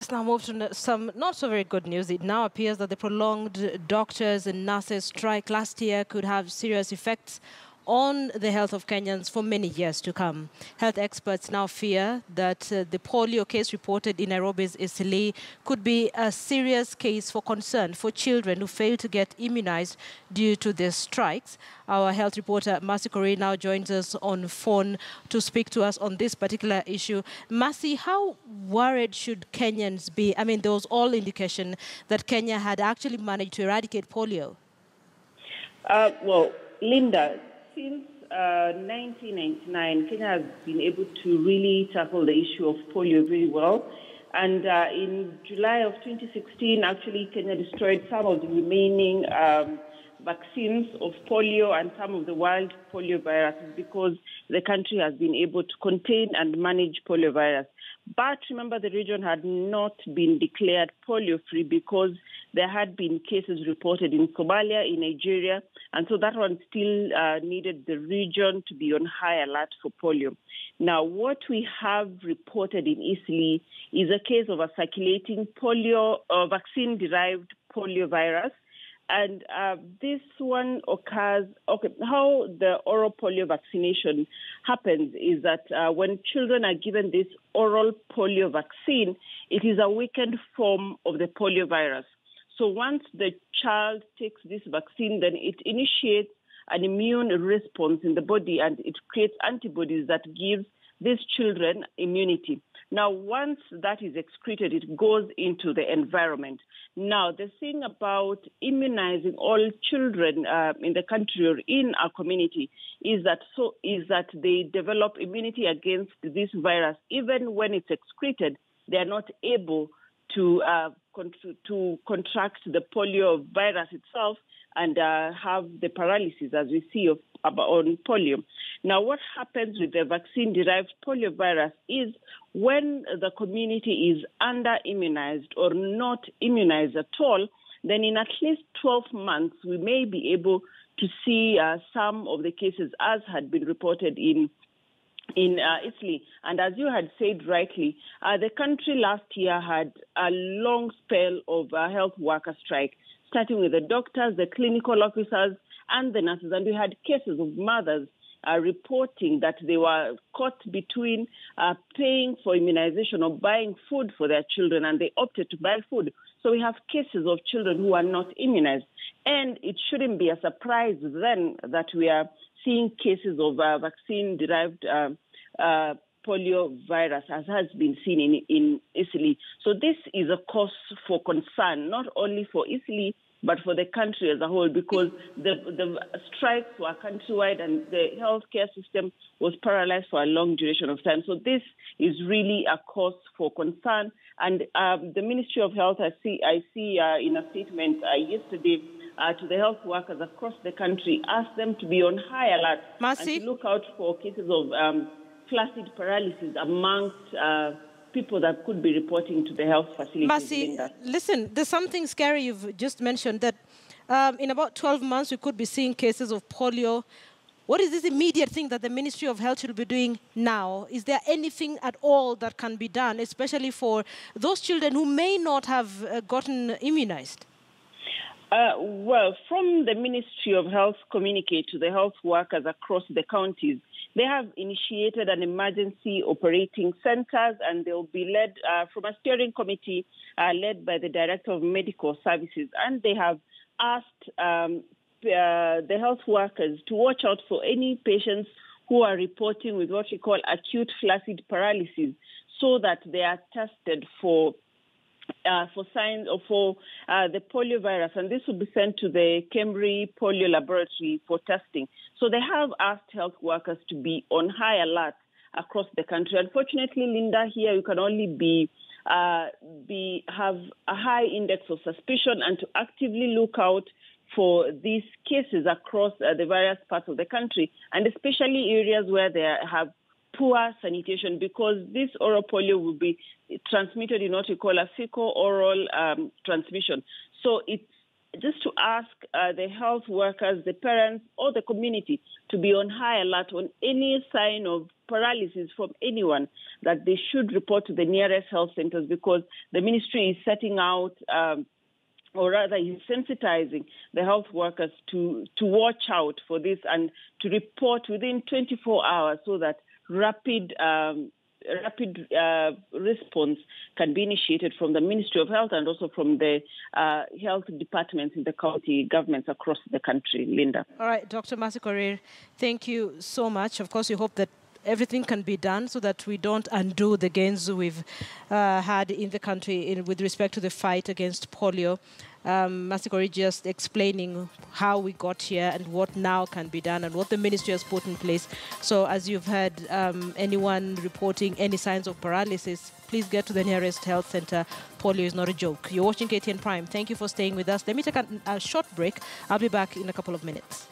Let's now move to some not so very good news. It now appears that the prolonged doctors and nurses strike last year could have serious effects on the health of Kenyans for many years to come. Health experts now fear that the polio case reported in Nairobi's Eastleigh could be a serious case for concern for children who fail to get immunized due to the strikes. Our health reporter, Mercy Corey, now joins us on phone to speak to us on this particular issue. Mercy, how worried should Kenyans be? I mean, there was all indication that Kenya had actually managed to eradicate polio. Well, Linda, since 1999, Kenya has been able to really tackle the issue of polio very well. And in July of 2016, actually, Kenya destroyed some of the remaining vaccines of polio and some of the wild polio viruses because the country has been able to contain and manage polio virus. But remember, the region had not been declared polio-free because there had been cases reported in Somalia, in Nigeria, and so that one still needed the region to be on high alert for polio. Now, what we have reported in Eastleigh is a case of a circulating polio vaccine-derived polio virus. And this one occurs, how the oral polio vaccination happens is that when children are given this oral polio vaccine, it is a weakened form of the polio virus. So once the child takes this vaccine, then it initiates an immune response in the body and it creates antibodies that gives these children immunity. Now, once that is excreted, it goes into the environment. Now, the thing about immunizing all children in the country or in our community is that they develop immunity against this virus. Even when it's excreted, they are not able to contract the polio virus itself and have the paralysis, as we see on polio. Now, what happens with the vaccine-derived polio virus is when the community is under-immunized or not immunized at all, then in at least 12 months, we may be able to see some of the cases as had been reported in Italy. And as you had said rightly, the country last year had a long spell of health worker strike, starting with the doctors, the clinical officers, and the nurses. And we had cases of mothers reporting that they were caught between paying for immunization or buying food for their children, and they opted to buy food. So we have cases of children who are not immunized. And it shouldn't be a surprise then that we are seeing cases of vaccine-derived polio virus, as has been seen in Italy. So this is a cause for concern, not only for Italy, but for the country as a whole, because the strikes were countrywide and the healthcare system was paralyzed for a long duration of time. So this is really a cause for concern. And the Ministry of Health, I see in a statement yesterday to the health workers across the country, asked them to be on high alert Mercy? and to look out for cases of flaccid paralysis amongst people that could be reporting to the health facilities. Mercy, listen, there's something scary you've just mentioned, that in about 12 months we could be seeing cases of polio. What is this immediate thing that the Ministry of Health should be doing now? Is there anything at all that can be done, especially for those children who may not have gotten immunized? Well, from the Ministry of Health communique to the health workers across the counties, they have initiated an emergency operating centers, and they'll be led from a steering committee led by the Director of Medical Services. And they have asked the health workers to watch out for any patients who are reporting with what we call acute flaccid paralysis, so that they are tested for signs of the polio virus, and this will be sent to the Cambridge Polio Laboratory for testing. So they have asked health workers to be on high alert across the country. Unfortunately, Linda, here you can only have a high index of suspicion and to actively look out for these cases across the various parts of the country, and especially areas where they have poor sanitation, because this oral polio will be transmitted in what we call a fecal-oral transmission. So it's just to ask the health workers, the parents, or the community to be on high alert on any sign of paralysis from anyone, that they should report to the nearest health centers, because the ministry is setting out, or rather is sensitizing the health workers to watch out for this and to report within 24 hours, so that rapid response can be initiated from the Ministry of Health and also from the health departments in the county governments across the country. Linda. All right, Dr. Mercy Korir, thank you so much. Of course, we hope that everything can be done so that we don't undo the gains we've had in the country with respect to the fight against polio. Mercy Korir just explaining how we got here and what now can be done and what the ministry has put in place. So as you've heard, anyone reporting any signs of paralysis, please get to the nearest health center. Polio is not a joke. You're watching KTN Prime. Thank you for staying with us. Let me take a short break. I'll be back in a couple of minutes.